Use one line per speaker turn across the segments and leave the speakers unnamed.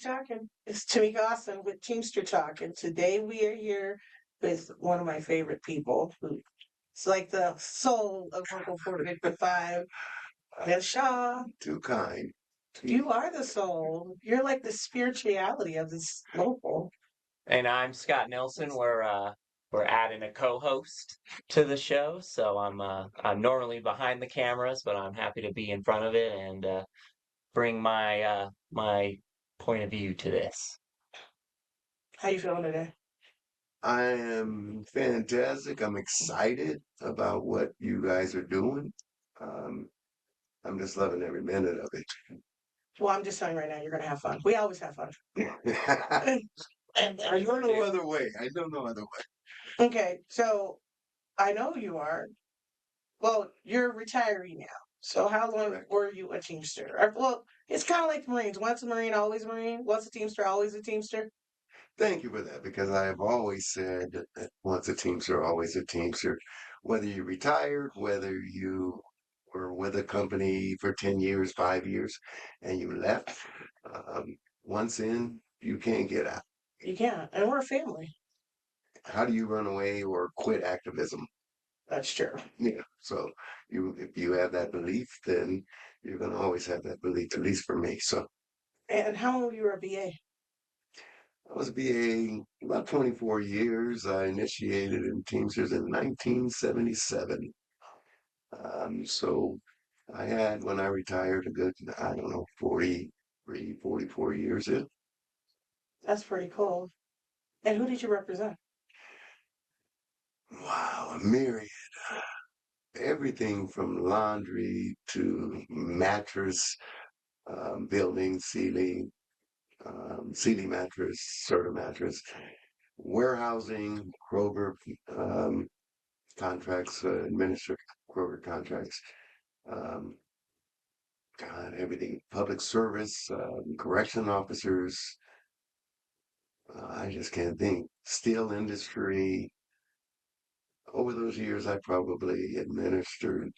talking. It's Tamika Austin with Teamster Talk, and today we are here with one of my favorite people who it's like the soul of Local 455, Vincent Shaw.
Too kind.
You are the soul. You're like the spirituality of this local.
And I'm Scott Nelson. We're adding a co-host to the show, so I'm normally behind the cameras, but I'm happy to be in front of it and bring my point of view to this.
How you feeling today?
I am fantastic. I'm excited about what you guys are doing. Um, I'm just loving every minute of
Well, I'm just telling you right now, you're gonna have fun. We always have fun.
it.
And
I know no other way. I know no other way.
okay, so I know you are. Well, you're a retiree now. So how long
Correct.
were you a Teamster? Well, it's kind of like the Marines. Once a Marine, always a Marine. Once a Teamster, always a Teamster.
Thank you for that because I have always said that once a Teamster, always a Teamster. Whether you retired, whether you were with a company for 10 years, 5 years, and you left, once in, you can't get out.
You can't. And we're a family.
How do you run away or quit activism?
That's true.
Yeah. So if you have that belief, then you're going to always have that belief, at least for me. So
And how long were you a BA?
I was a BA about 24 years. I initiated in Teamsters in 1977. So I had, when I retired, a good, I don't know, 43, 44 years in.
That's pretty cool. And who did you represent?
Wow, a myriad. Everything from laundry to mattress, building, ceiling, CD mattress, Serta mattress, warehousing, Kroger contracts, administer Kroger contracts, um, God, everything, public service, correction officers. I just can't think. Steel industry. Over those years, I probably administered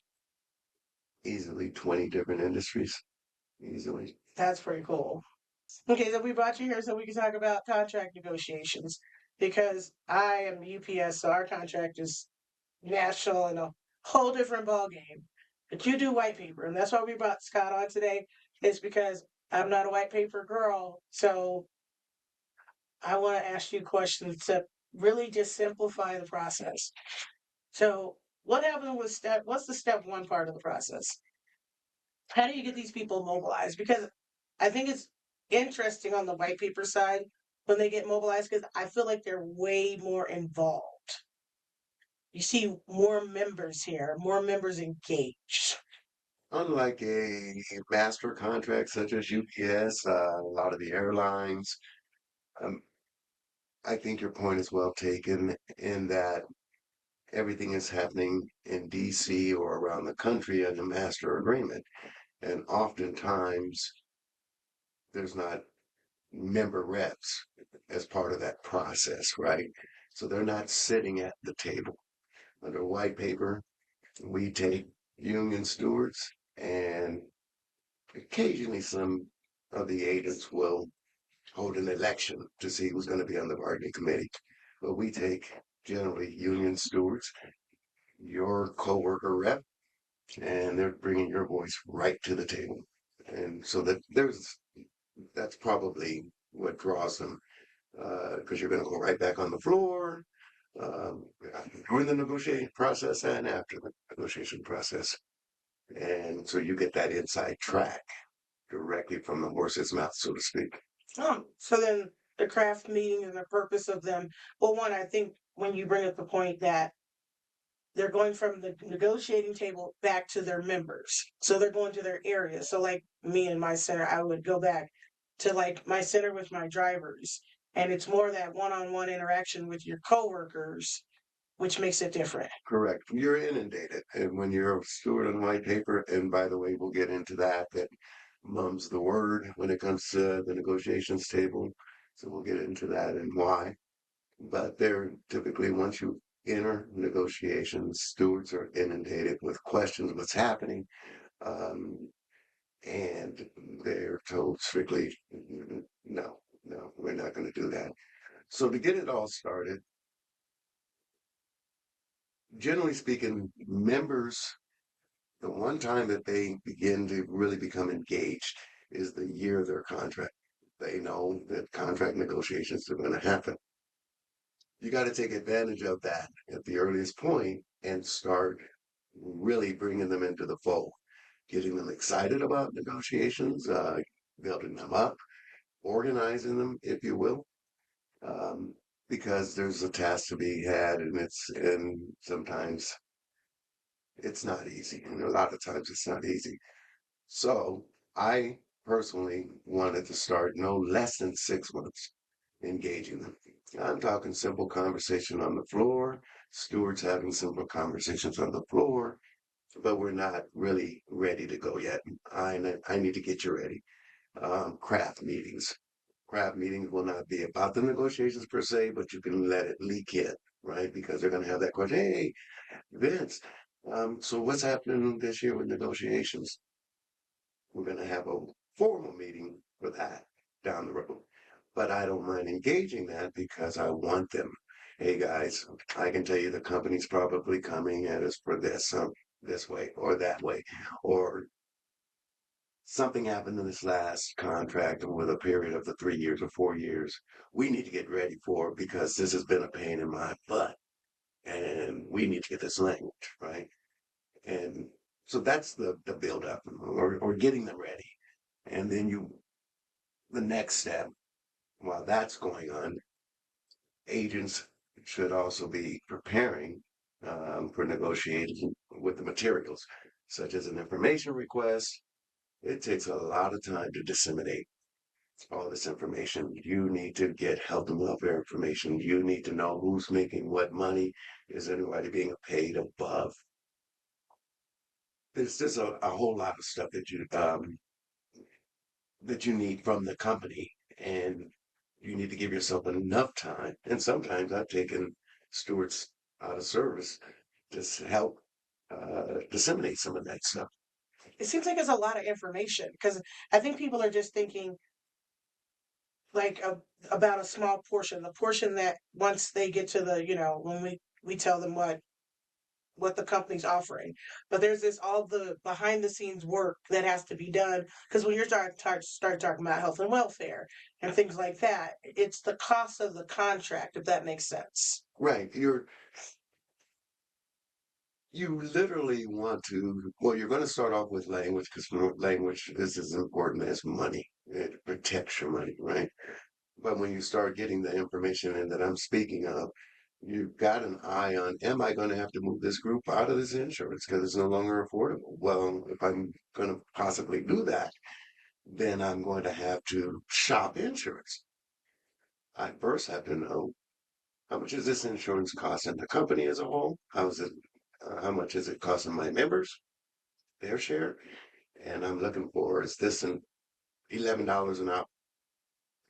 easily 20 different industries, easily.
That's pretty cool. Okay, so we brought you here so we can talk about contract negotiations because I am UPS, so our contract is national and a whole different ballgame. But you do white paper, and that's why we brought Scott on today, is because I'm not a white paper girl. So I want to ask you questions to really just simplify the process. So what happened with what's the step one part of the process? How do you get these people mobilized? Because I think it's interesting on the white paper side when they get mobilized because I feel like they're way more involved. You see more members here, more members engaged.
Unlike a master contract such as UPS, a lot of the airlines, um, I think your point is well taken in that everything is happening in DC or around the country in a master agreement. And oftentimes there's not member reps as part of that process, right? So they're not sitting at the table. Under white paper, we take union stewards and occasionally some of the agents will hold an election to see who's going to be on the bargaining committee. But we take generally union stewards, your coworker rep, and they're bringing your voice right to the table. And so that's probably what draws them because you're going to go right back on the floor um, during the negotiation process and after the negotiation process. And so you get that inside track directly from the horse's mouth, so to speak.
So then the craft meeting and the purpose of them. Well, one, I think when you bring up the point that they're going from the negotiating table back to their members. So they're going to their area. So like me and my center, I would go back to like my center with my drivers. And it's more that one-on-one interaction with your coworkers, which makes it different.
Correct. You're inundated. And when you're a steward on white paper, and by the way, we'll get into that mum's the word when it comes to the negotiations table. So we'll get into that and why. But they're typically, once you enter negotiations, stewards are inundated with questions, what's happening, um, and they're told strictly no. not going to do that. So to get it all started, generally speaking, members, the one time that they begin to really become engaged is the year of their contract. They know that contract negotiations are going to happen. You got to take advantage of that at the earliest point and start really bringing them into the fold, getting them excited about negotiations, building them up, organizing them, if you will, um, because there's a task to be had, and sometimes it's not easy, and a lot of times it's not easy. So I personally wanted to start no less than 6 months engaging them. I'm talking simple conversation on the floor, stewards having simple conversations on the floor, but we're not really ready to go yet. I need to get you ready. Craft meetings. Craft meetings will not be about the negotiations per se, but you can let it leak in, right? Because they're going to have that question. Hey, Vince, so what's happening this year with negotiations? We're going to have a formal meeting for that down the road. But I don't mind engaging that because I want them. Hey guys, I can tell you the company's probably coming at us for this way or that way, or something happened in this last contract with a period of the 3 years or 4 years. We need to get ready for it because this has been a pain in my butt, and we need to get this language right. And so that's the build up, or getting them ready. And then the next step, while that's going on, agents should also be preparing for negotiating with the materials, such as an information request. It takes a lot of time to disseminate all this information. You need to get health and welfare information. You need to know who's making what money. Is anybody being paid above? There's just a whole lot of stuff that you need from the company, and you need to give yourself enough time. And sometimes I've taken stewards out of service to help disseminate some of that stuff.
It seems like it's a lot of information because I think people are just thinking like about a small portion, the portion that once they get to the, when we tell them what the company's offering. But there's this all the behind the scenes work that has to be done because when you're start talking about health and welfare and things like that, it's the cost of the contract, if that makes sense.
Right. You literally want to, well, you're going to start off with language because language is as important as money. It protects your money, right? But when you start getting the information in that I'm speaking of, you've got an eye on, am I going to have to move this group out of this insurance because it's no longer affordable? Well, if I'm going to possibly do that, then I'm going to have to shop insurance. I first have to know how much is this insurance costing the company as a whole? How much is it costing my members, their share? And I'm looking for, is this an $11 an hour?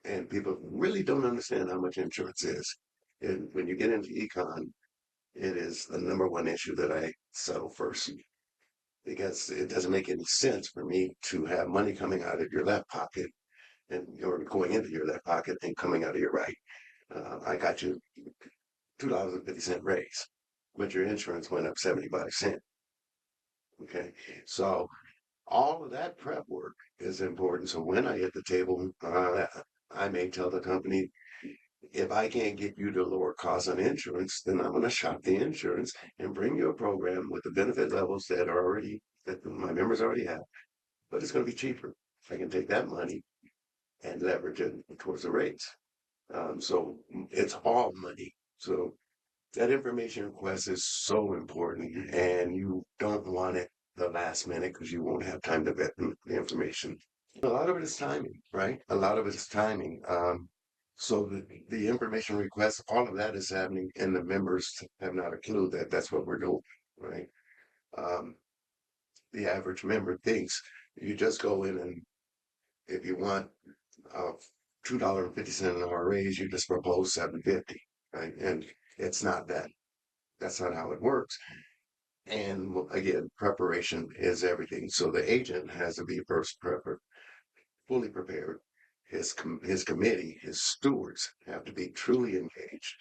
And people really don't understand how much insurance is. And when you get into econ, it is the number one issue that I settle first because it doesn't make any sense for me to have money coming out of your left pocket and you're going into your left pocket and coming out of your right. I got you $2.50 raise, but your insurance went up 75 cents. Okay, so all of that prep work is important. So when I hit the table, I may tell the company, if I can't get you to lower costs on insurance, then I'm going to shop the insurance and bring you a program with the benefit levels that my members already have, but it's going to be cheaper. I can take that money and leverage it towards the rates. So it's all money. So that information request is so important, and you don't want it the last minute because you won't have time to vet the information. A lot of it is timing, right? A lot of it is timing. So the information request, all of that is happening, and the members have not a clue that that's what we're doing, right? Um, the average member thinks you just go in, and if you want a $2.50 an hour raise, you just propose 750, right? And it's not that. That's not how it works. And again, preparation is everything. So the agent has to be fully prepared. his committee, his stewards have to be truly engaged.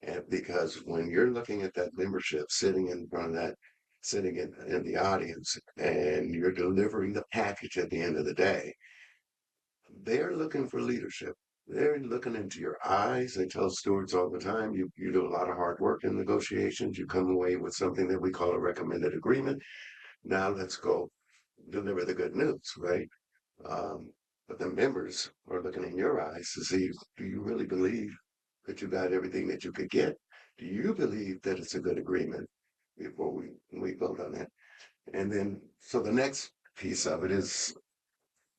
And because when you're looking at that membership sitting in front of that, sitting in the audience, and you're delivering the package at the end of the day, they're looking for leadership. They're looking into your eyes. They tell stewards all the time, you do a lot of hard work in negotiations. You come away with something that we call a recommended agreement. Now let's go deliver the good news, right? Um, but the members are looking in your eyes to see, do you really believe that you got everything that you could get? Do you believe that it's a good agreement before we vote on it? And then, so the next piece of it is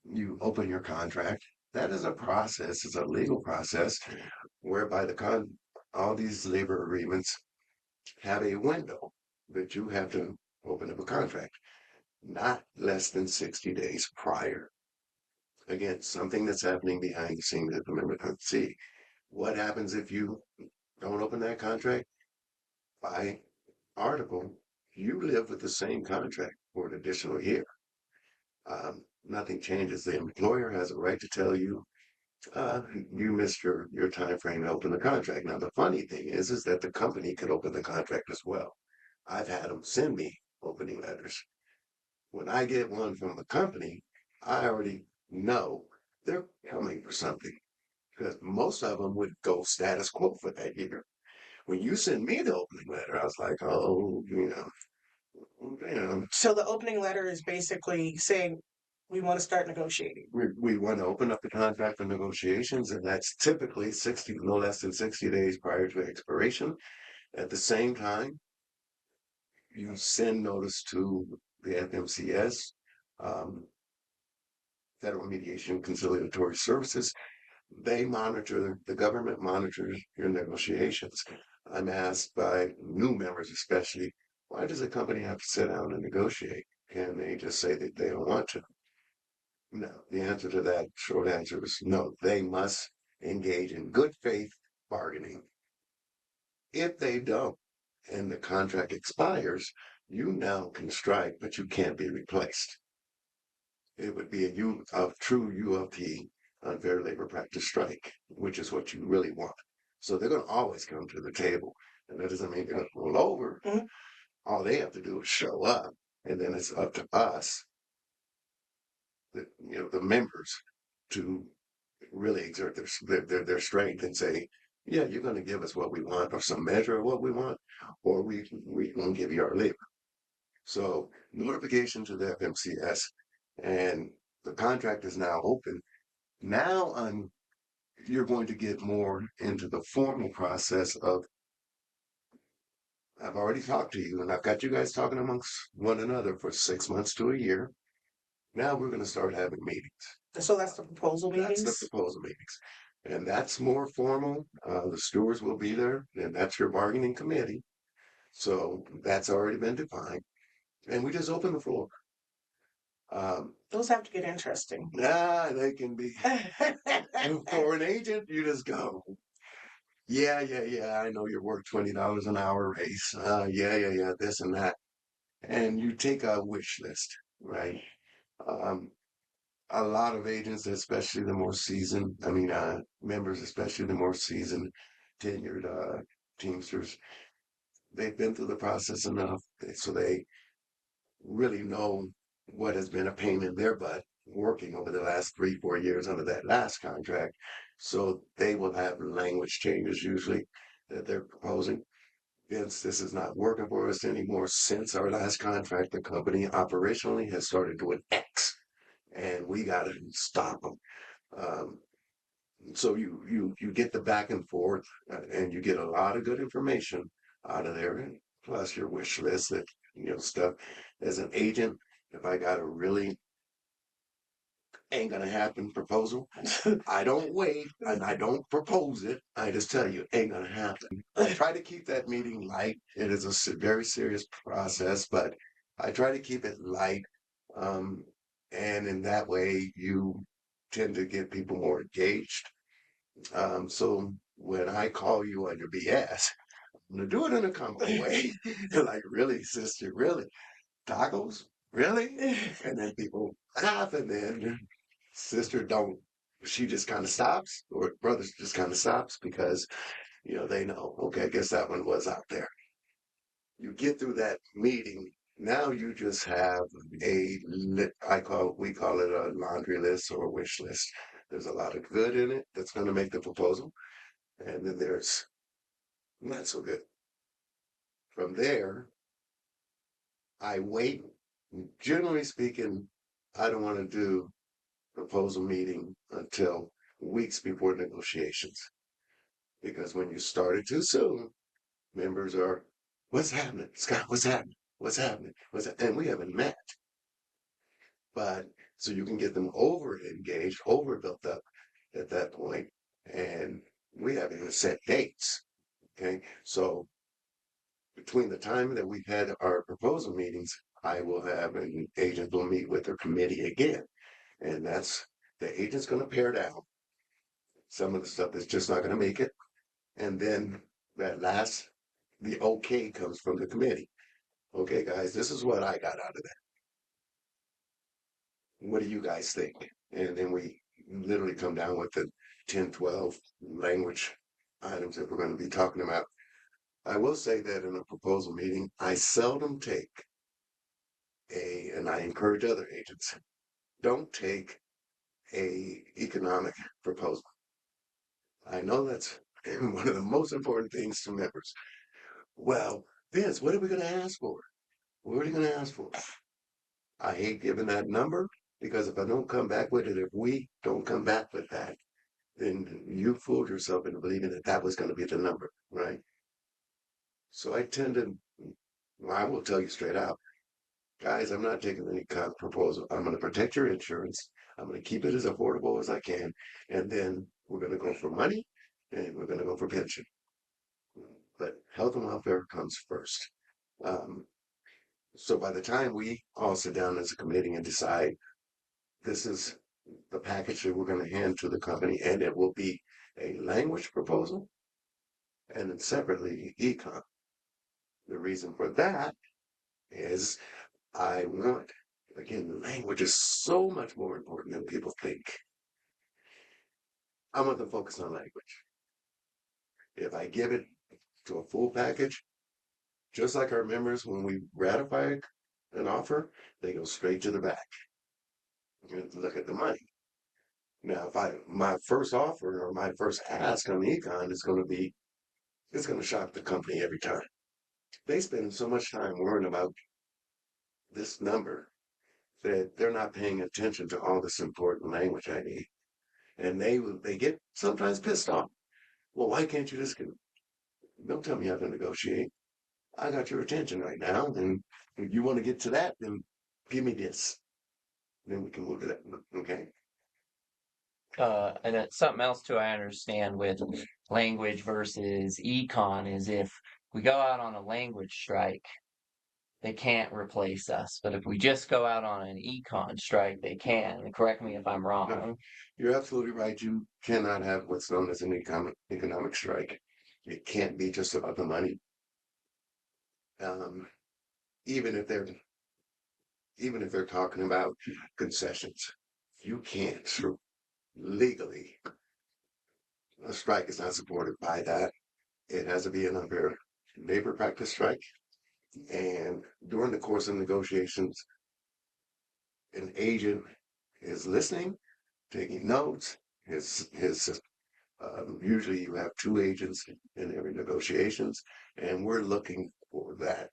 you open your contract. That is a process, it's a legal process whereby all these labor agreements have a window that you have to open up a contract, not less than 60 days prior. Again, something that's happening behind the scenes that the member doesn't see. What happens if you don't open that contract? By article, you live with the same contract for an additional year. Nothing changes. The employer has a right to tell you you missed your time frame to open the contract. Now, the funny thing is that the company could open the contract as well. I've had them send me opening letters. When I get one from the company, I already know they're coming for something because most of them would go status quo for that year. When you send me the opening letter, I was like, oh,
So the opening letter is basically saying we want to start negotiating.
we want to open up the contract for negotiations, and that's typically no less than 60 days prior to expiration. At the same time, you send notice to the FMCS, um, Federal Mediation Conciliatory Services. The government monitors your negotiations. I'm asked by new members, especially, why does a company have to sit down and negotiate? Can they just say that they don't want to? No. The answer to that short answer is no. They must engage in good faith bargaining. If they don't, and the contract expires, you now can strike, but you can't be replaced. It would be a true ULP, unfair labor practice strike, which is what you really want. So they're going to always come to the table, and that doesn't mean they're going to roll over.
Mhm.
All they have to do is show up, and then it's up to us, the members, to really exert their strength and say, yeah, you're going to give us what we want, or some measure of what we want, or we going to give you our labor. So notification to the FMCS, and the contract is now open. Now you're going to get more into the formal process of, I've already talked to you, and I've got you guys talking amongst one another for 6 months to a year. Now we're going to start having meetings.
So that's the proposal
That's the
meetings.
proposal meetings. And that's more formal. The stewards will be there, and that's your bargaining committee. So that's already been defined. And we just open the floor.
Those have to get interesting.
They can be. And for an agent, you just go, yeah, I know you're worth $20 an hour raise. Yeah, this and that. And you take a wish list, right? Um, a lot of agents, especially the more seasoned, members, especially the more seasoned, tenured Teamsters, they've been through the process enough, so they really know what has been a pain in their butt working over the last 3, 4 years under that last contract. So they will have language changes usually that they're proposing. Vince, this is not working for us anymore. Since our last contract, the company operationally has started doing X, and we got to stop them. Um, so you get the back and forth, and you get a lot of good information out of there, plus your wish list that stuff. As an agent, if I got a really ain't gonna happen proposal, I don't wait and I don't propose it. I just tell you, ain't gonna happen. I try to keep that meeting light. It is a very serious process, but I try to keep it light. Um, and in that way, you tend to get people more engaged. So when I call you on your BS, I'm gonna do it in a comical way. Like, really, sister, really? Tacos? Really? And then people laugh, and then sister, don't she just kind of stops, or brothers just kind of stops because, they know, okay, I guess that one was out there. You get through that meeting. Now you just have we call it a laundry list or a wish list. There's a lot of good in it that's going to make the proposal. And then there's not so good. From there, I wait. Generally speaking, I don't want to do proposal meeting until weeks before negotiations. Because when you start it too soon, members are, what's happening? Scott, what's happening? What's happening? And we haven't met. But so you can get them over engaged, over built up at that point, and we haven't even set dates. Okay, so between the time that we've had our proposal meetings, I will have an agent will meet with their committee again, and that's the agent's going to pare down some of the stuff that's just not going to make it, and then the okay comes from the committee. Okay, guys, this is what I got out of that. What do you guys think? And then we literally come down with the 10, 12 language items that we're going to be talking about. I will say that in a proposal meeting, I seldom take and I encourage other agents, don't take a economic proposal. I know that's one of the most important things to members. Well, Vince, what are we going to ask for? What are you going to ask for? I hate giving that number because if I don't come back with it, if we don't come back with that, then you fooled yourself into believing that that was going to be the number, right? So I will tell you straight out, guys, I'm not taking any kind of proposal. I'm going to protect your insurance. I'm going to keep it as affordable as I can. And then we're going to go for money and we're going to go for pension. But health and welfare comes first. Um, so by the time we all sit down as a committee and decide this is the package that we're going to hand to the company, and it will be a language proposal and then separately econ. The reason for that is I want, again, language is so much more important than people think. I want them focused on language. If I give it to a full package, just like our members, when we ratify an offer, they go straight to the back and look at the money. Now, my first offer or my first ask on the econ is going to be, it's going to shock the company every time. They spend so much time worrying about this number that they're not paying attention to all this important language I need. And they get sometimes pissed off. Well, why can't you just don't tell me how to negotiate. I got your attention right now, and if you want to get to that, then give me this. Then we can move to that. Okay.
And it's something else too I understand with language versus econ is if we go out on a language strike, they can't replace us. But if we just go out on an econ strike, they can. And correct me if I'm
No,
wrong.
you're absolutely right. You cannot have what's known as an economic strike. It can't be just about the money. Um, even if they're even if they're talking about concessions, you can't legally. A strike is not supported by that. It has to be an unfair labor practice strike. And during the course of negotiations, an agent is listening, taking notes. His usually you have two agents in every negotiations, and we're looking for that.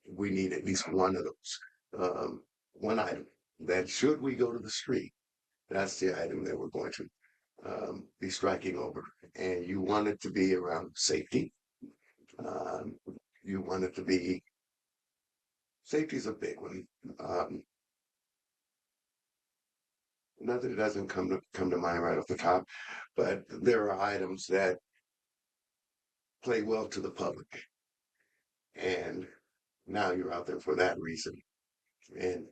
We need at least one of those. One item that should we go to the street, that's the item that we're going to be striking over. And you want it to be around safety. Um, you want it to be safety is a big one. Not that it doesn't come to mind right off the top, but there are items that play well to the public, and now you're out there for that reason. And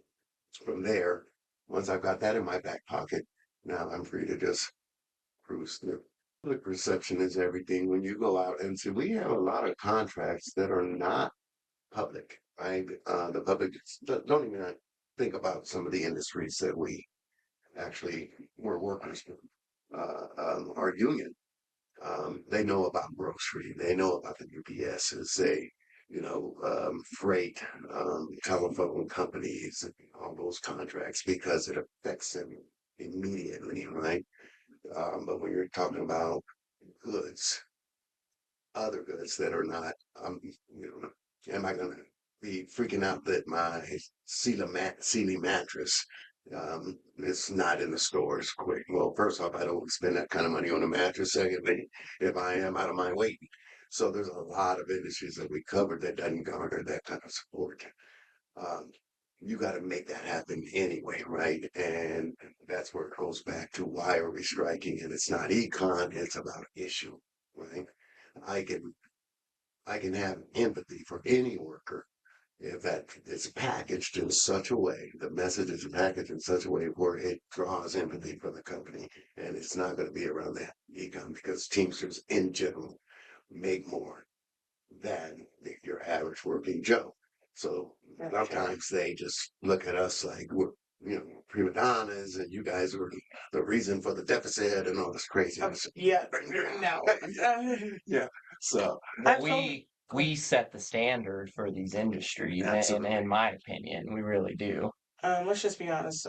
from there, once I've got that in my back pocket, now I'm free to just cruise through. Public perception is everything. When you go out and see, we have a lot of contracts that are not public, right? The public don't even think about some of the industries that we actually were workers, are union. They know about grocery, they know about the UPSs, freight, telephone companies, and all those contracts because it affects them immediately, right? But when you're talking about goods, other goods that are not, you am I gonna be freaking out that my Sealy mattress is not in the stores quick? Well, first off, I don't spend that kind of money on a mattress. Secondly, if I am, I don't mind waiting. So there's a lot of industries that we covered that doesn't garner that kind of support. Um, you got to make that happen anyway, right? And that's where it goes back to why are we striking? And it's not econ, it's about issue, right? I can I can have empathy for any worker if that it's packaged in such a way, the message is packaged in such a way where it draws empathy for the company. And it's not going to be around that econ because Teamsters in general make more than your average working Joe. So sometimes they just look at us like we're, prima donnas and you guys are the reason for the deficit and all this craziness.
Yeah, no.
Yeah. So
Well,
I've told.
we set the standard for these industries,
absolutely.
in my opinion, we really do.
Let's just be honest.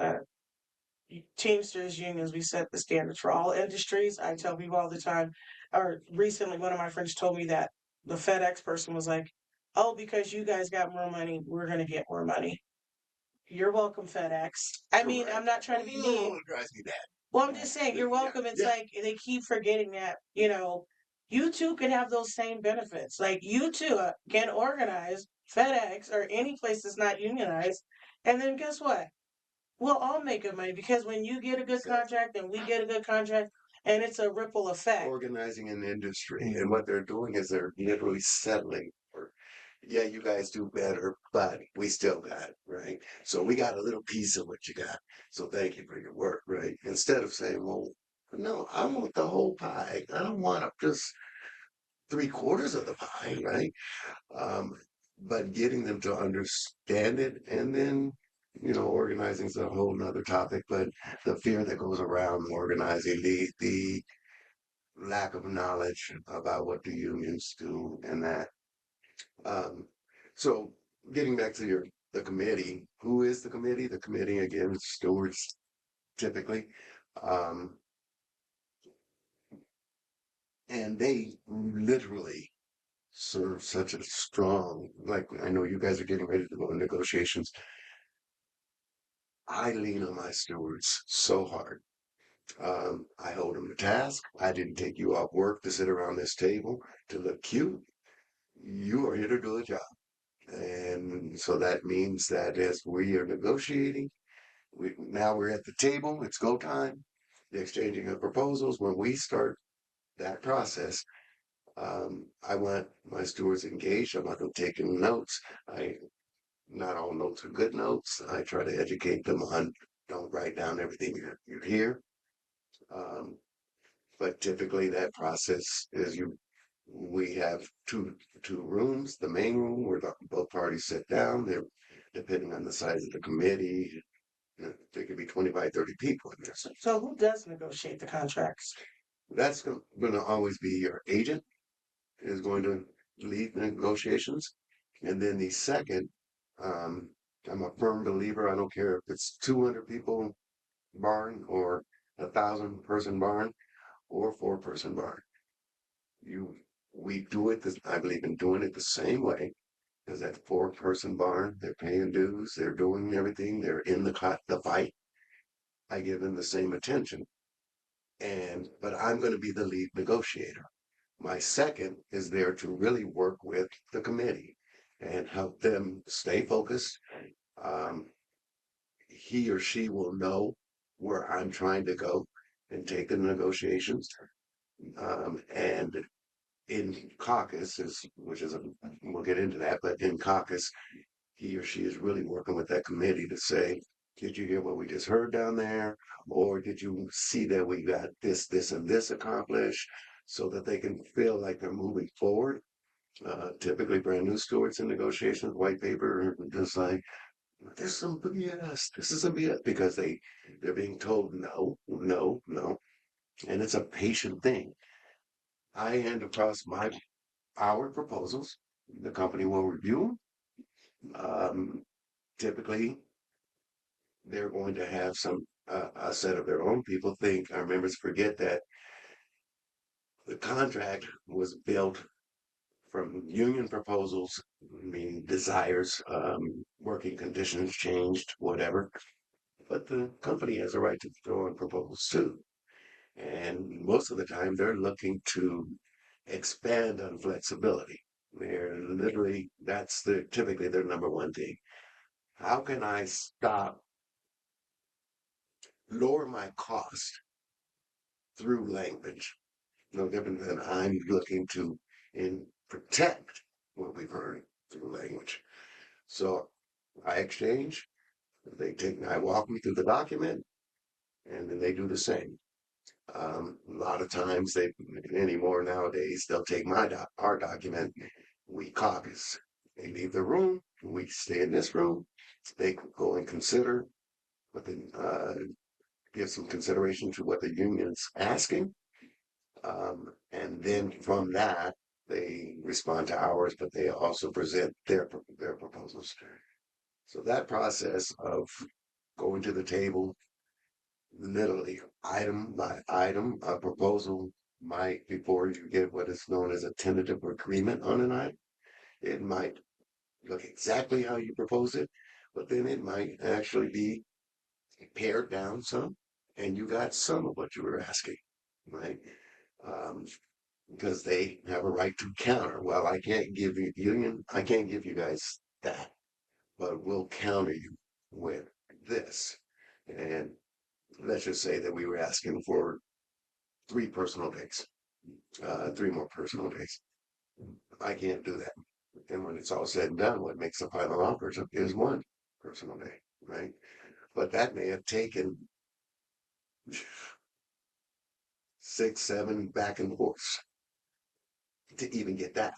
Teamsters unions, we set the standards for all industries. I tell people all the time, or recently, one of my friends told me that the FedEx person was like, "Oh, because you guys got more money, we're going to get more money." You're welcome, FedEx. I mean, I'm not trying to be mean.
It drives me mad.
Well, I'm just saying, you're
Yeah,
welcome. It's
yeah,
like they keep forgetting that, you too could have those same benefits. Like you too can organize FedEx or any place that's not unionized. And then guess what? We'll all make good money because when you get a good
exactly.
contract and we get a good contract, and it's a ripple effect.
Organizing an industry. And what they're doing is they're literally settling for, yeah, you guys do better, but we still got it, right? So we got a little piece of what you got. So thank you for your work, right? Instead of saying, well, no, I want the whole pie. I don't want just three-quarters of the pie, right? Um, but getting them to understand it and then, organizing is a whole nother topic, but the fear that goes around organizing, the lack of knowledge about what the unions do and that. Um, so getting back to the committee, who is the committee? The committee again, stewards typically. Um, and they literally serve such a strong, like I know you guys are getting ready to go in negotiations. I lean on my stewards so hard. I hold them to task. I didn't take you off work to sit around this table to look cute. You are here to do a job. And so that means that as we are negotiating, now we're at the table, it's go time, the exchanging of proposals. When we start that process, I want my stewards engaged. I want them taking notes. Not all notes are good notes. I try to educate them on don't write down everything you hear. Um, but typically that process is we have two rooms, the main room where both parties sit down. They're depending on the size of the committee, there could be 25, 30 people in this.
So who does negotiate the contracts?
That's going to always be your agent is going to lead the negotiations. And then the second, um, I'm a firm believer. I don't care if it's 200 people barn or 1,000 person barn or 4 person barn. You, we do it. I believe in doing it the same way because that 4 person barn, they're paying dues, they're doing everything, they're in the fight. I give them the same attention. But I'm going to be the lead negotiator. My second is there to really work with the committee and help them stay focused. Um, he or she will know where I'm trying to go and take the negotiations. And in caucus which is we'll get into that, but in caucus, he or she is really working with that committee to say, did you hear what we just heard down there? Or did you see that we got this, and this accomplished so that they can feel like they're moving forward? Typically brand new stewards in negotiations, white paper, just like, There's some BS. This is some BS because they're being told no, no, no, and it's a patient thing. I hand across our proposals. The company will review them. Typically, they're going to have a set of their own people think our members forget that the contract was built from union proposals, meaning desires, working conditions changed, whatever. But the company has a right to throw in proposals too. And most of the time, they're looking to expand on flexibility. They're literally, typically their number one thing. How can I lower my cost through language? No different than I'm looking to protect what we've heard through language. So I exchange, I walk me through the document, and then they do the same. A lot of times anymore nowadays, they'll take our document, we caucus. They leave the room, we stay in this room, they go and consider give some consideration to what the union's asking. And then from that, they respond to ours, but they also present their proposals. So that process of going to the table, literally item by item, a proposal might, before you get what is known as a tentative agreement on an item, it might look exactly how you propose it, but then it might actually be pared down some, and you got some of what you were asking, right? Um, because they have a right to counter. Well, I can't give you union, I can't give you guys that, but we'll counter you with this. And let's just say that we were asking for 3 personal days, 3 more personal days. I can't do that. And when it's all said and done, what makes the final offer is 1 personal day, right? But that may have taken 6, 7 back and forth to even get that.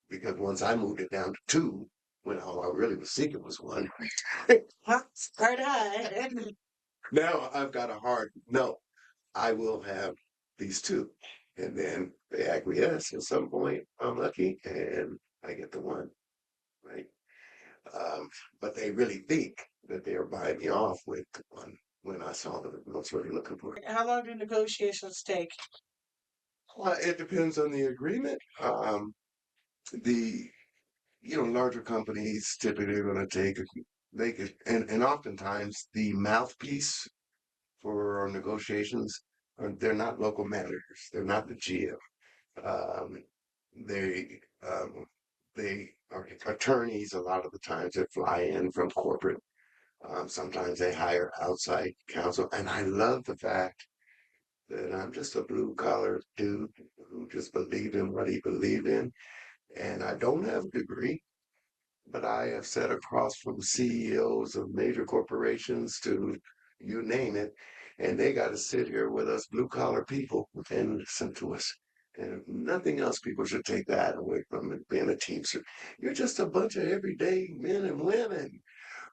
Because once I moved it down to 2, when all I really was seeking was 1,
Hard eye.
now I've got a hard no. I will have these 2. And then they acquiesce at some point. I'm lucky and I get the 1, right? But they really think that they're buying me off with 1 when I saw them. I was really looking for it.
How long do negotiations take?
Well, it depends on the agreement. The larger companies typically are going to take they could and oftentimes the mouthpiece for our negotiations they're not local managers, they're not the GM. Um, they they are attorneys a lot of the times that fly in from corporate. Sometimes they hire outside counsel, and I love the fact that I'm just a blue collar dude who just believed in what he believed in, and I don't have a degree. But I have sat across from CEOs of major corporations to you name it, and they got to sit here with us blue collar people and listen to us. And if nothing else, people should take that away from it, being a Teamster. You're just a bunch of everyday men and women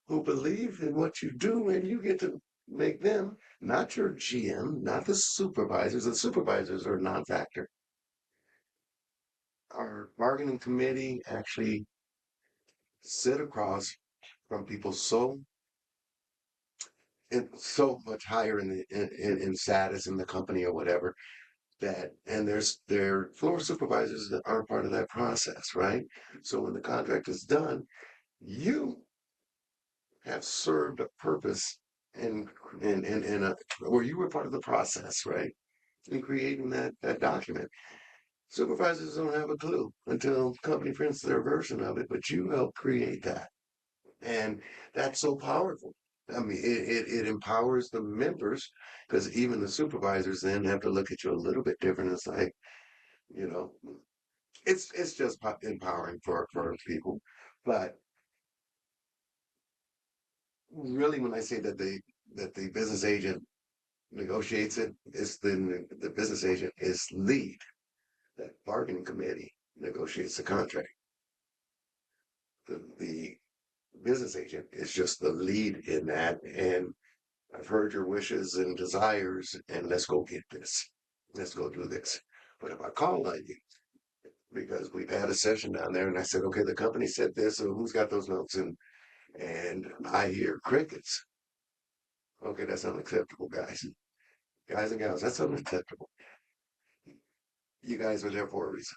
who believe in what you do, and you get to make them, not your GM, not the supervisors. The supervisors are a non-factor. Our bargaining committee actually sit across from people so much higher in status in the company or whatever and their floor supervisors that aren't part of that process, right? So when the contract is done, you have served a purpose in a where you were part of the process, right? In creating that document. Supervisors don't have a clue until company prints their version of it, but you helped create that. And that's so powerful. I mean, it empowers the members because even the supervisors then have to look at you a little bit different. It's like, you know, it's just empowering for people. But really, when I say that the business agent negotiates it, it's the business agent is lead. That bargaining committee negotiates the contract. The business agent is just the lead in that. And I've heard your wishes and desires, and let's go get this. Let's go do this. But if I call on you, because we've had a session down there, and I said, okay, the company said this, so who's got those notes? And I hear crickets. Okay, that's unacceptable, guys. Guys and gals, that's unacceptable. You guys are there for a reason.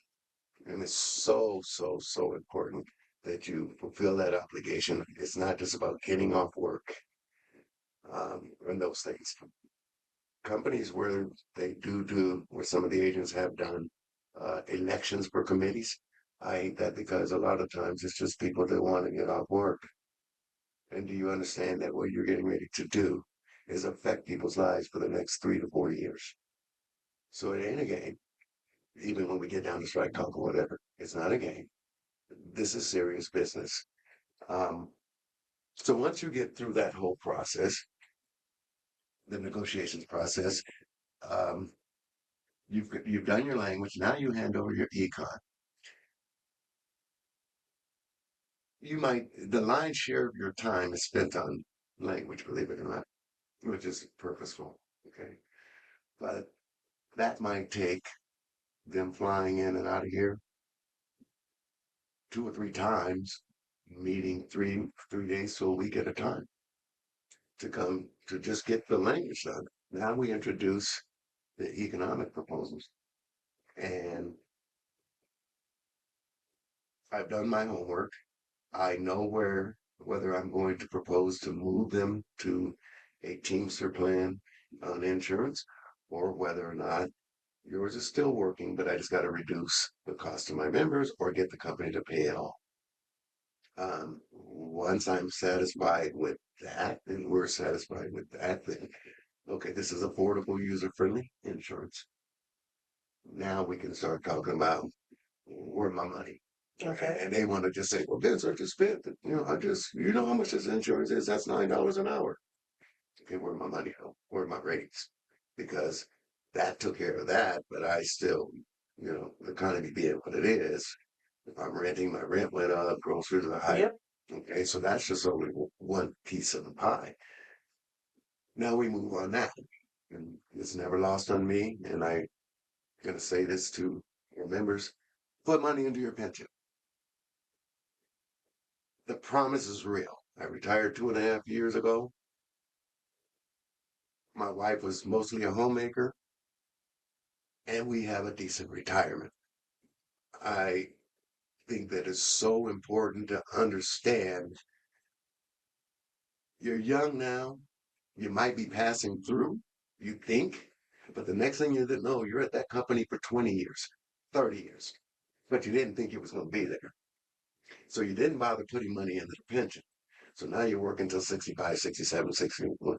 And it's so, so, so important that you fulfill that obligation. It's not just about getting off work and those things. Companies where they where some of the agents have done elections for committees. I hate that because a lot of times it's just people that want to get off work. And do you understand that what you're getting ready to do is affect people's lives for the next 3 to 4 years? So it ain't a game, even when we get down to strike talk or whatever. It's not a game. This is serious business. Um, so once you get through that whole process, the negotiations process, um, you've done your language. Now you hand over your econ. The lion's share of your time is spent on language, believe it or not, which is purposeful. Okay. But that might take them flying in and out of here 2 or 3 times, meeting three days to a week at a time to come to just get the language done. Now we introduce the economic proposals. And I've done my homework. I know whether I'm going to propose to move them to a Teamster plan on insurance or whether or not yours is still working, but I just got to reduce the cost to my members or get the company to pay it all. Once I'm satisfied with that, and we're satisfied with that, then okay, this is affordable, user-friendly insurance. Now we can start talking about where my money.
Okay.
And they want to just say, well, Vince, I just spent, you know how much this insurance is? That's $9 an hour. Okay, where my money go? Where my rates? Because that took care of that, but I still, the economy being what it is, if I'm renting, my rent went up, groceries are higher.
Yep.
Okay, so that's just only one piece of the pie. Now we move on that. And it's never lost on me, and I'm going to say this to your members, put money into your pension. The promise is real. I retired 2.5 years ago. My wife was mostly a homemaker, and we have a decent retirement. I think that it's so important to understand you're young now, you might be passing through, you think, but the next thing you know, you're at that company for 20 years, 30 years, but you didn't think you was going to be there. So you didn't bother putting money into the pension. So now you're working till 65, 67, 61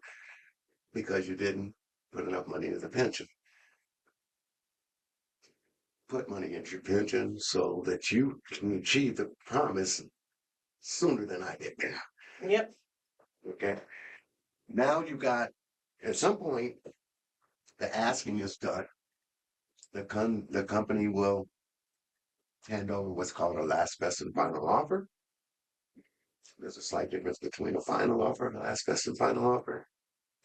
because you didn't put enough money into the pension. Put money into your pension so that you can achieve the promise sooner than I did.
Yep.
Okay. Now you got, at some point, the asking is done. The company will hand over what's called a last best and final offer. There's a slight difference between a final offer and a last best and final offer.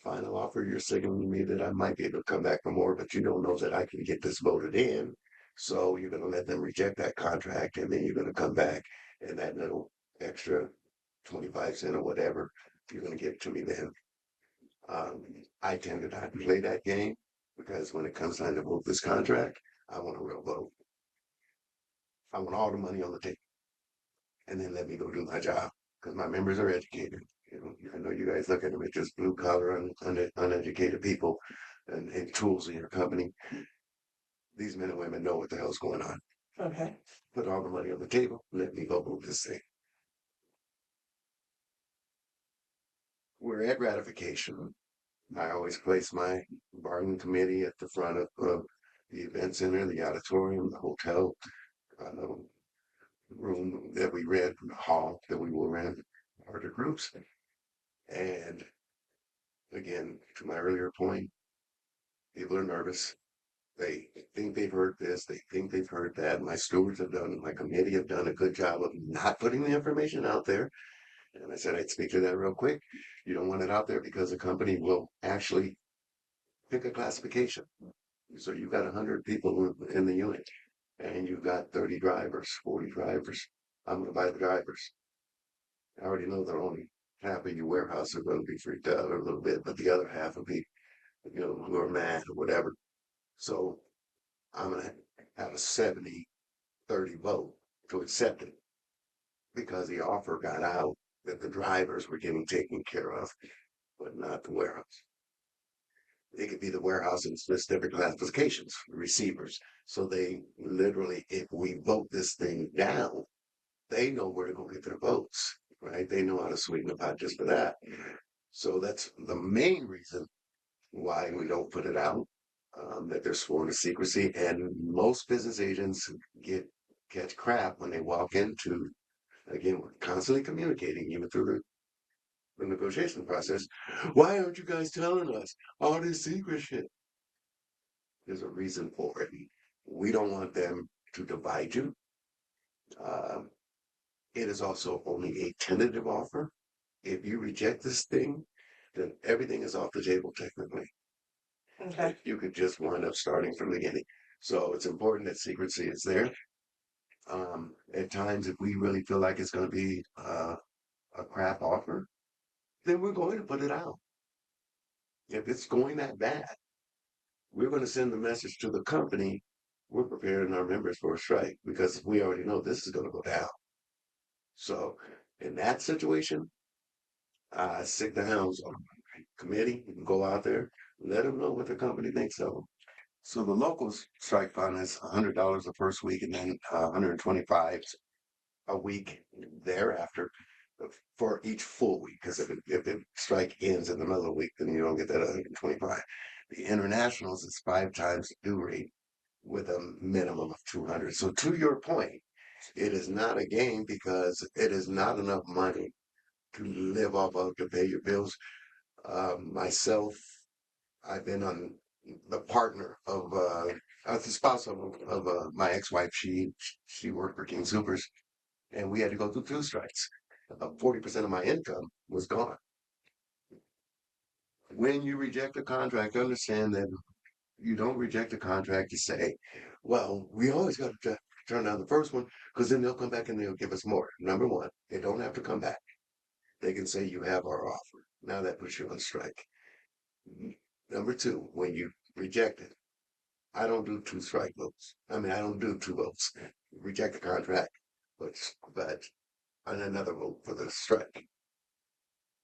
Final offer, you're signaling to me that I might be able to come back for more, but you don't know that I can get this voted in. So you're going to let them reject that contract, and then you're going to come back and that little extra 25 cents or whatever, you're going to give it to me then. I tend to not play that game because when it comes time to vote this contract, I want a real vote. I want all the money on the table, and then let me go do my job because my members are educated. I know you guys look at them as just blue collar and uneducated people and tools in your company. These men and women know what the hell's going on.
Okay.
Put all the money on the table. Let me go move this thing. We're at ratification. I always place my bargaining committee at the front of the event center, the auditorium, the hotel room that we rent, the hall that we will rent, larger groups. And again, to my earlier point, people are nervous. They think they've heard this, they think they've heard that. My stewards have done, my committee have done a good job of not putting the information out there. And I said, I'd speak to that real quick. You don't want it out there because the company will actually pick a classification. So you've got 100 people in the unit and you've got 30 drivers, 40 drivers. I'm going to buy the drivers. I already know that only half of your warehouse are going to be freaked out a little bit, but the other half will be, who are mad or whatever. So I'm going to have a 70-30 vote to accept it because the offer got out that the drivers were getting taken care of, but not the warehouse. It could be the warehouse in different classifications, receivers. So they literally, if we vote this thing down, they know where to go get their votes, right? They know how to sweeten the pot just for that. So that's the main reason why we don't put it out, that they're sworn to secrecy. And most business agents catch crap when they walk into, again, we're constantly communicating, even through the negotiation process. Why aren't you guys telling us all this secret shit? There's a reason for it. We don't want them to divide you. Um, it is also only a tentative offer. If you reject this thing, then everything is off the table technically.
Okay.
You could just wind up starting from the beginning. So it's important that secrecy is there. At times, if we really feel like it's going to be a crap offer, then we're going to put it out. If it's going that bad, we're going to send the message to the company. We're preparing our members for a strike because we already know this is going to go down. So in that situation, sit the hounds on committee. You can go out there, let them know what the company thinks of them. So the locals strike fund is $100 the first week, and then 125 a week thereafter for each full week. Because if the strike ends in the middle of the week, then you don't get that 125. The internationals is 5 times the due rate with a minimum of 200. So to your point, it is not a game because it is not enough money to live off of to pay your bills. Myself, I've been on the partner of I was the spouse of my ex-wife. She worked for King Soopers, and we had to go through 2 strikes. 40% of my income was gone. When you reject a contract, understand that you don't reject a contract to say, well, we always got to turn down the first one because then they'll come back and they'll give us more. Number one, they don't have to come back. They can say you have our offer. Now that puts you on strike. Number two, when you reject it, I don't do 2 strike votes. I mean, I don't do 2 votes. Reject the contract, but on another vote for the strike.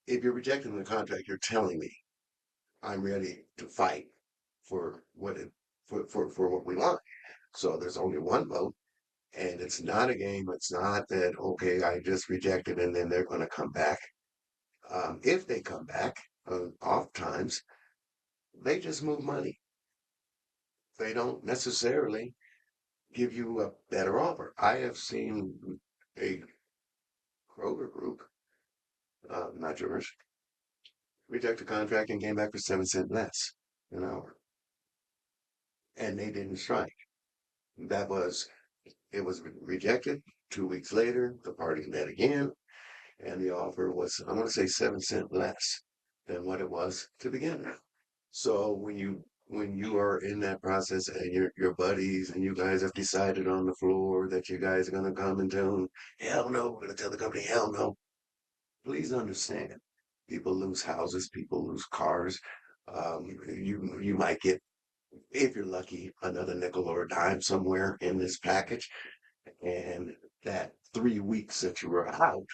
If you're rejecting the contract, you're telling me I'm ready to fight for what it for what we want. So there's only one vote, and it's not a game. It's not that okay, I just rejected and then they're going to come back. If they come back, oftentimes they just move money. They don't necessarily give you a better offer. I have seen a Kroger group, not yours, reject a contract and came back for 7 cents less an hour, and they didn't strike. That was it was rejected. 2 weeks later, the parties met again, and the offer was I want to say 7 cents less than what it was to begin with. So when you are in that process and your buddies and you guys have decided on the floor that you guys are gonna come and tell them, hell no, we're gonna tell the company, hell no. Please understand, people lose houses, people lose cars. You might get, if you're lucky, another nickel or a dime somewhere in this package. And that 3 weeks that you were out,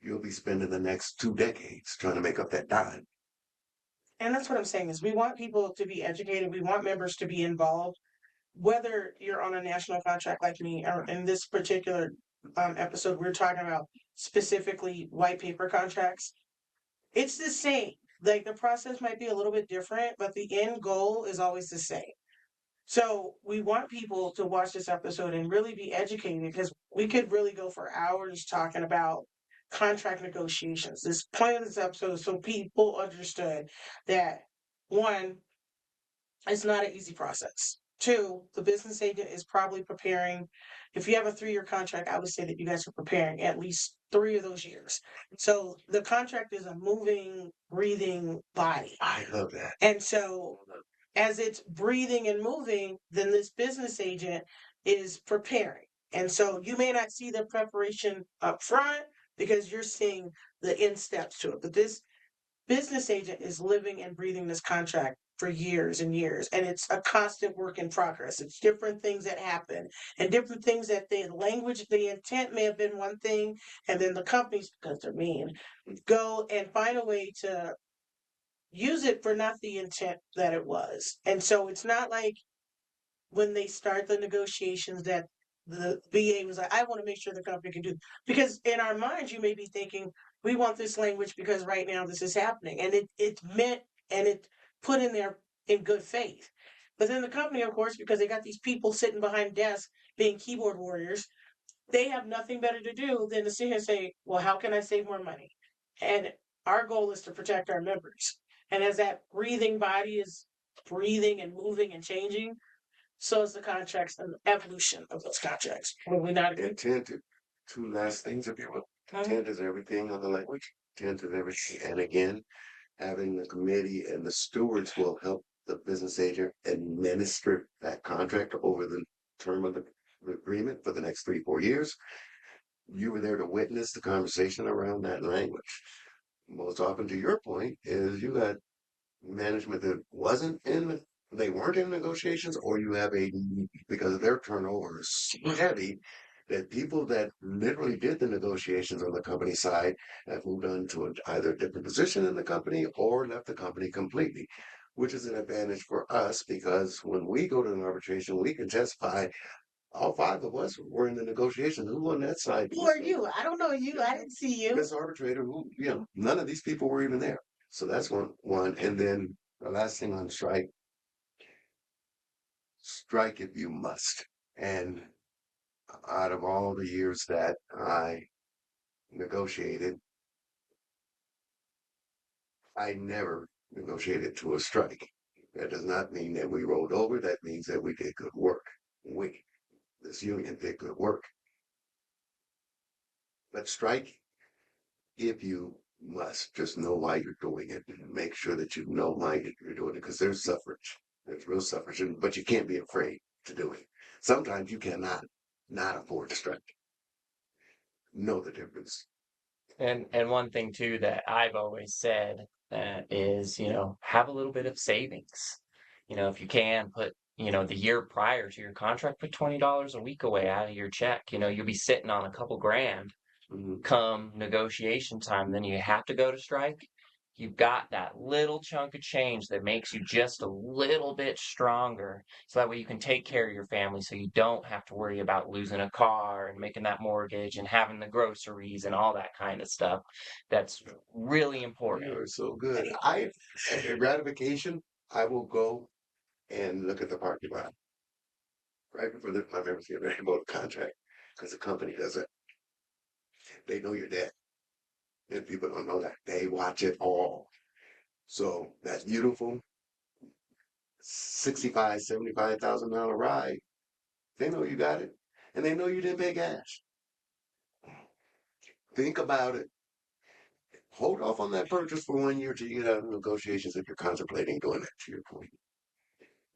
you'll be spending the next 2 decades trying to make up that dime.
And that's what I'm saying is we want people to be educated. We want members to be involved, whether you're on a national contract like me, or in this particular episode, we're talking about specifically white paper contracts. It's the same. Like the process might be a little bit different, but the end goal is always the same. So we want people to watch this episode and really be educated because we could really go for hours talking about contract negotiations. This point of this episode is so people understood that one, it's not an easy process. Two, the business agent is probably preparing. If you have a 3-year contract, I would say that you guys are preparing at least 3 of those years. So the contract is a moving, breathing body.
I love that.
And so as it's breathing and moving, then this business agent is preparing. And so you may not see the preparation up front because you're seeing the in steps to it. But this business agent is living and breathing this contract for years and years, and it's a constant work in progress. It's different things that happen and different things that the language, the intent may have been one thing, and then the companies, because they're mean, go and find a way to use it for not the intent that it was. And so it's not like when they start the negotiations that the VA was like, I want to make sure the company can do, because in our minds you may be thinking, we want this language because right now this is happening. And it's meant and it's put in there in good faith. But then the company, of course, because they got these people sitting behind desks being keyboard warriors, they have nothing better to do than to sit here and say, well, how can I save more money? And our goal is to protect our members. And as that breathing body is breathing and moving and changing, so is the contracts and the evolution of those contracts. Will we not agree?
Intent, two last things, if you will. Intent is everything on the language. Intent is everything. And again, having the committee and the stewards will help the business agent administer that contract over the term of the agreement for the next 3-4 years. You were there to witness the conversation around that language. Most often, to your point, is you got management that they weren't in negotiations, or you have because their turnover is so heavy that people that literally did the negotiations on the company side have moved on to either a different position in the company or left the company completely, which is an advantage for us because when we go to an arbitration, we can testify. All 5 of us were in the negotiations. Who on that side?
Who are you? I don't know you. I didn't see you.
This arbitrator, none of these people were even there. So that's one. And then the last thing on strike if you must. And out of all the years that I negotiated, I never negotiated to a strike. That does not mean that we rolled over. That means that we did good work. This union did good work. But strike if you must. Just know why you're doing it and make sure that you know why you're doing it, because there's suffrage. There's real suffrage, but you can't be afraid to do it. Sometimes you cannot not afford to strike. Know the difference.
And one thing too that I've always said is, have a little bit of savings. If you can put, the year prior to your contract, put $20 a week away out of your check. You'll be sitting on a couple grand come negotiation time. Then you have to go to strike. You've got that little chunk of change that makes you just a little bit stronger. So that way you can take care of your family so you don't have to worry about losing a car and making that mortgage and having the groceries and all that kind of stuff. That's really important.
You are so good. At ratification, I will go and look at the parking lot right before my members get ready to go to contract, because the company doesn't. They know you're dead. And people don't know that. They watch it all. So that beautiful 65, $75,000 ride, they know you got it. And they know you didn't pay gas. Think about it. Hold off on that purchase for 1 year till you get out of negotiations if you're contemplating doing that, to your point.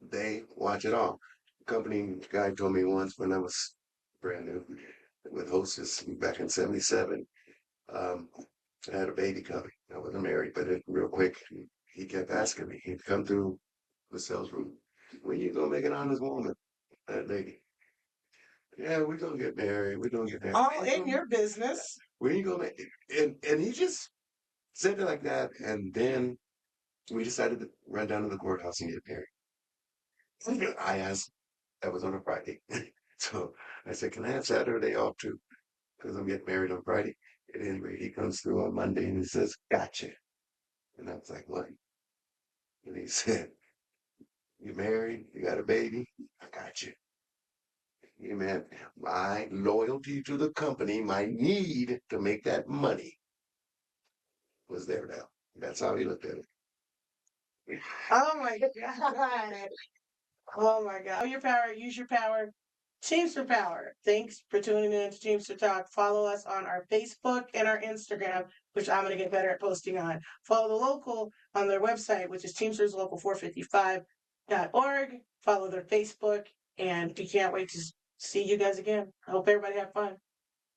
They watch it all. Company guy told me once when I was brand new with Hostess back in '77. I had a baby coming. I wasn't married, but real quick, he kept asking me. He'd come through the sales room. When you gonna make an honest woman? That lady. Yeah, we're gonna get married. We're gonna get married.
All in your business.
When you gonna make and he just said it like that, and then we decided to run down to the courthouse and get married. I asked, that was on a Friday. So I said, can I have Saturday off too? Because I'm getting married on Friday. At any rate, he comes through on Monday and he says, gotcha. And I was like, what? And he said, you married? You got a baby? I got you. Yeah, man, my loyalty to the company, my need to make that money was there now. That's how he looked at it.
Oh my God. Oh my God. Know your power, use your power. Teamster Power. Thanks for tuning in to Teamster Talk. Follow us on our Facebook and our Instagram, which I'm going to get better at posting on. Follow the local on their website, which is Teamsters Local 455.org. Follow their Facebook, and we can't wait to see you guys again. I hope everybody have fun.